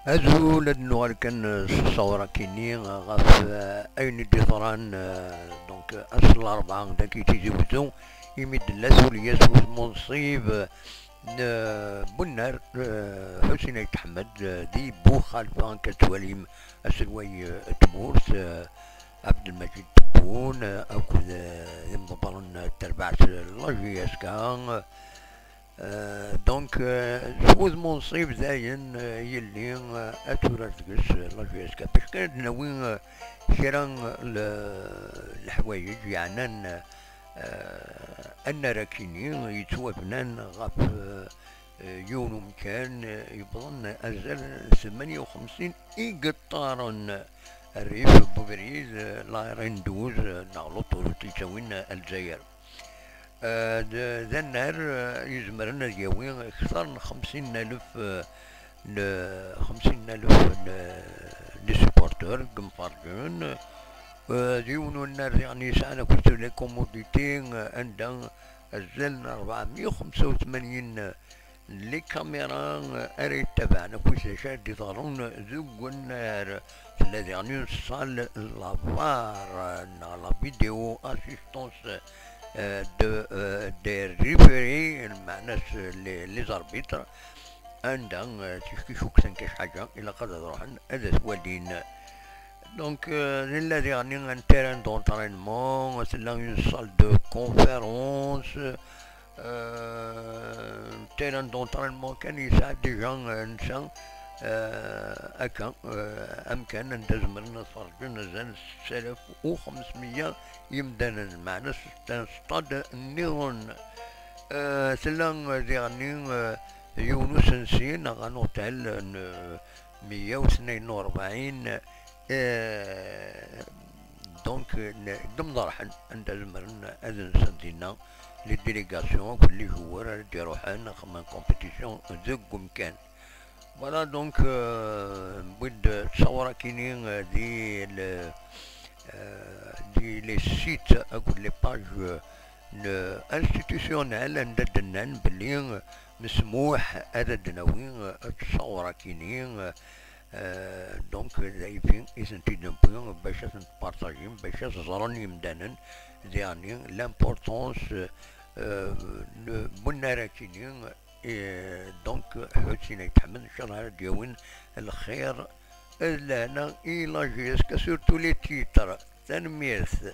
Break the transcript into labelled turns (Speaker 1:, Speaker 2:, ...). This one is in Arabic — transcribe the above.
Speaker 1: أزول النوار كان صورة كيني غاف أين ديطران دونك أصل الأربعة داكي تيزوزو يمد اللاسول يسوس منصيب بنار حسين أحمد دي بو خالفان كتوليم أسلوي تمورس عبد المجيد تبون أكد يمضبرن تربعت لاجياسكا دونك سوز منصيب زاين يلي اتورا تقش لاجيسكا باش كانت ناوي كرا الحوايج يعني ان راكيني يتوافنان غاف يونو مكان يبظن أزال 58 إقطارا الريف بوبريز لا رندوز نغلط تيساوين الجزائر. ذا النهار يزمرنا دياوي أكثر من 50,000 لسبورتور كمفارجون ديونو النار يعني ساعنا كنت لي كوموديتي عندها الزلنا 485 لي كاميرا اريد تبعنا كل شيء ديطارون ذوق النار الذي يعني صال لافار لا فيديو اسيستونس دي ريفيري المعناس لي زاربيتر عندها تشكي شوك تنكش حاجة إلا قد روحن هذا سوالين دونك الذي يعني ان تيران دونترينمون مثلا اون سال دو كونفيرونس تيران دونترينمون كان يساعد ديجا نسا هكا امكان ندزمرنا نتفرجو زان 6500 يمدانا معنا ستاد النيرون سلا يعني يونس نسين غنوتيل 142 دونك نقدم ضرحن عند زمرن اذن سنتينا لي ديليغاسيون كل جوار يروحن خمان كومبيتيسيون ذوك مكان فوالا دونك بود تصور كاينين دي لي سيت اقول لي باج انستيتيسيونيل عند الدنان بلي مسموح هذا الدناوين تصور كاينين دونك زايفين إذا تيدنبوين باش نبارطاجيم باش زران يمدانا يعني لامبورطونس بناراكينين دونك حسين يتحمل إن شاء الله ديوين الخير لنا إلى جيسكا سورتو لي تيتر تنميرث.